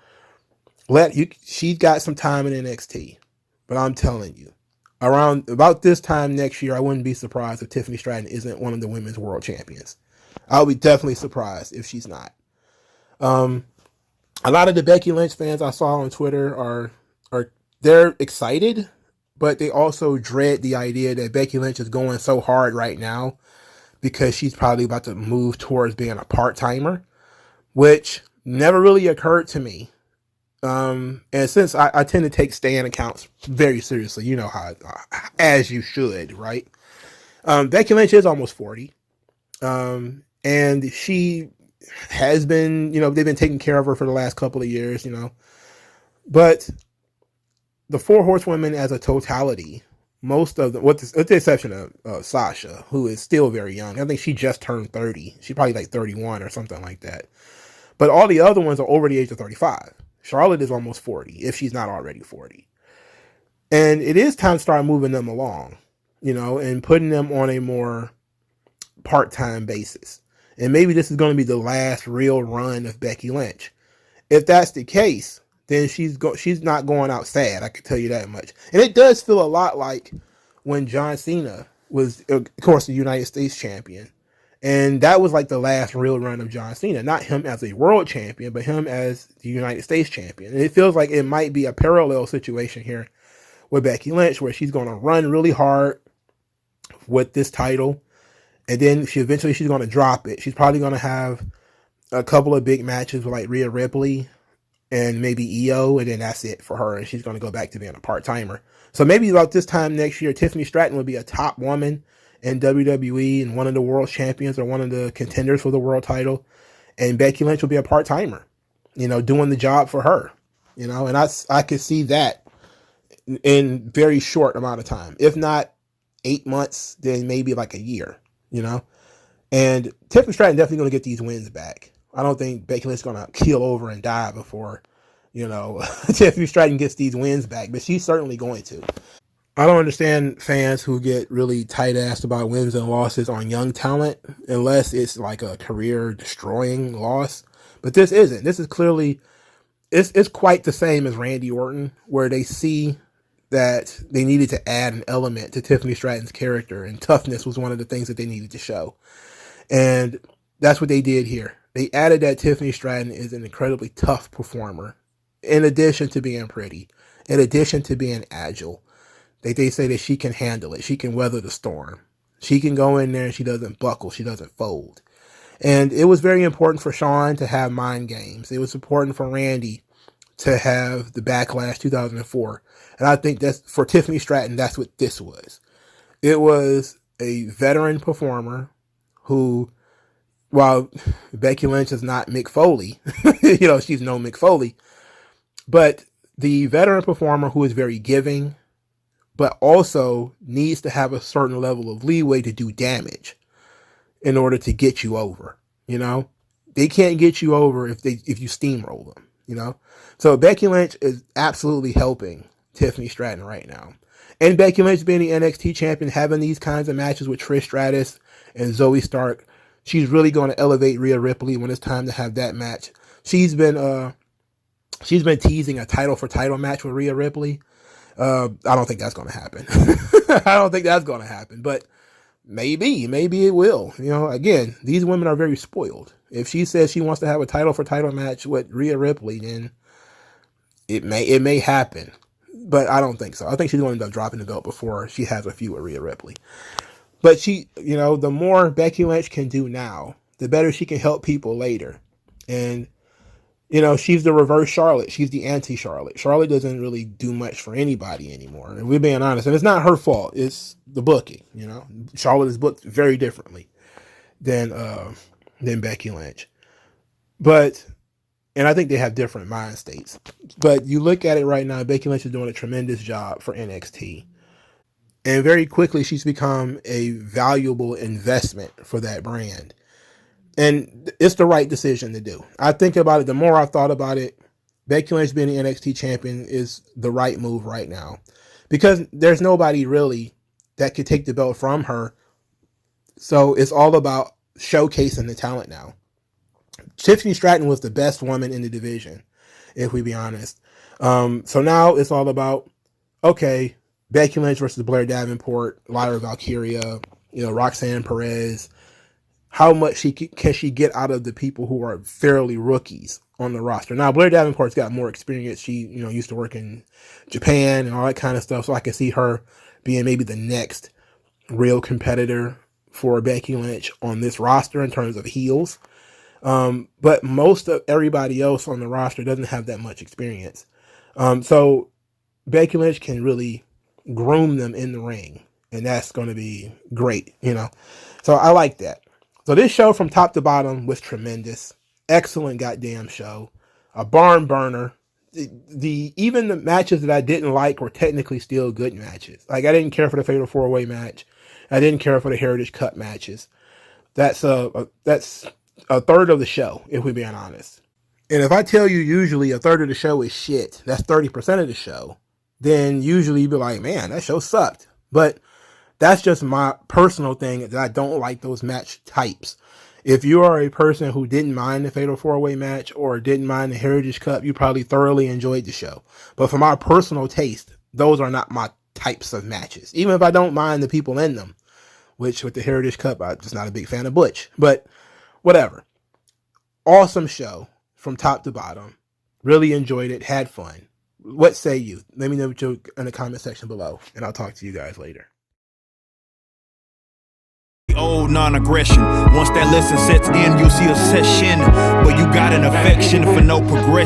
she's got some time in NXT, but I'm telling you, around about this time next year, I wouldn't be surprised if Tiffany Stratton isn't one of the women's world champions. I'll be definitely surprised if she's not. A lot of the Becky Lynch fans I saw on Twitter are they're excited, but they also dread the idea that Becky Lynch is going so hard right now because she's probably about to move towards being a part-timer, which never really occurred to me. And since I tend to take stand accounts very seriously, how, as you should, right? Becky Lynch is almost 40. And she has been, they've been taking care of her for the last couple of years, but the 4 horsewomen as a totality, most of them, with the exception of Sasha, who is still very young. I think she just turned 30. She's probably 31 or something like that. But all the other ones are over the age of 35. Charlotte is almost 40, if she's not already 40. And it is time to start moving them along, and putting them on a more part-time basis. And maybe this is going to be the last real run of Becky Lynch. If that's the case, then she's not going out sad. I can tell you that much. And it does feel a lot like when John Cena was, of course, the United States champion. And that was like the last real run of John Cena. Not him as a world champion, but him as the United States champion. And it feels like it might be a parallel situation here with Becky Lynch, where she's going to run really hard with this title. And then she's going to drop it. She's probably going to have a couple of big matches with like Rhea Ripley and maybe EO, and then that's it for her. And she's going to go back to being a part-timer. So maybe about this time next year, Tiffany Stratton would be a top woman in WWE and one of the world champions or one of the contenders for the world title. And Becky Lynch will be a part-timer, doing the job for her, and I could see that in very short amount of time. If not 8 months, then maybe like a year, And Tiffany Stratton definitely going to get these wins back. I don't think Becky Lynch is going to keel over and die before, Tiffany Stratton gets these wins back, but she's certainly going to. I don't understand fans who get really tight-assed about wins and losses on young talent unless it's like a career-destroying loss. But this isn't. This is clearly, it's quite the same as Randy Orton, where they see that they needed to add an element to Tiffany Stratton's character, and toughness was one of the things that they needed to show. And that's what they did here. They added that Tiffany Stratton is an incredibly tough performer, in addition to being pretty, in addition to being agile. They say that she can handle it. She can weather the storm. She can go in there and she doesn't buckle. She doesn't fold. And it was very important for Shawn to have mind games. It was important for Randy to have the Backlash 2004. And I think that's for Tiffany Stratton, that's what this was. It was a veteran performer who, while Becky Lynch is not Mick Foley, she's no Mick Foley, but the veteran performer who is very giving, but also needs to have a certain level of leeway to do damage in order to get you over. They can't get you over if you steamroll them. So Becky Lynch is absolutely helping Tiffany Stratton right now. And Becky Lynch being the NXT champion, having these kinds of matches with Trish Stratus and Zoe Stark, she's really going to elevate Rhea Ripley when it's time to have that match. She's been teasing a title for title match with Rhea Ripley. I don't think that's going to happen. I don't think that's going to happen, but maybe it will. Again, these women are very spoiled. If she says she wants to have a title for title match with Rhea Ripley, then it may happen, but I don't think so. I think she's going to end up dropping the belt before she has a feud with Rhea Ripley. But the more Becky Lynch can do now, the better she can help people later. And she's the reverse Charlotte. She's the anti-Charlotte. Charlotte doesn't really do much for anybody anymore. And we're being honest. And it's not her fault. It's the booking, Charlotte is booked very differently than Becky Lynch. And I think they have different mind states. But you look at it right now, Becky Lynch is doing a tremendous job for NXT. And very quickly, she's become a valuable investment for that brand. And it's the right decision to do. I think about it, the more I've thought about it, Becky Lynch being the NXT champion is the right move right now. Because there's nobody really that could take the belt from her. So it's all about showcasing the talent now. Tiffany Stratton was the best woman in the division, if we be honest. So now it's all about, okay, Becky Lynch versus Blair Davenport, Lyra Valkyria, Roxanne Perez. How much can she get out of the people who are fairly rookies on the roster? Now, Blair Davenport's got more experience. She, used to work in Japan and all that kind of stuff. So I can see her being maybe the next real competitor for Becky Lynch on this roster in terms of heels. But most of everybody else on the roster doesn't have that much experience. So Becky Lynch can really groom them in the ring, and that's going to be great, So I like that. So this show from top to bottom was tremendous. Excellent goddamn show. A barn burner. Even the matches that I didn't like were technically still good matches. Like, I didn't care for the Fatal 4-Way match. I didn't care for the Heritage Cup matches. That's a third of the show, if we're being honest. And if I tell you usually a third of the show is shit, that's 30% of the show, then usually you'd be like, man, that show sucked. But that's just my personal thing, that I don't like those match types. If you are a person who didn't mind the Fatal 4-Way match or didn't mind the Heritage Cup, you probably thoroughly enjoyed the show. But for my personal taste, those are not my types of matches. Even if I don't mind the people in them, which with the Heritage Cup, I'm just not a big fan of Butch, but whatever. Awesome show from top to bottom. Really enjoyed it. Had fun. What say you? Let me know what you in the comment section below, and I'll talk to you guys later. Old non-aggression. Once that lesson sets in, you'll see a session where you got an affection for no progression.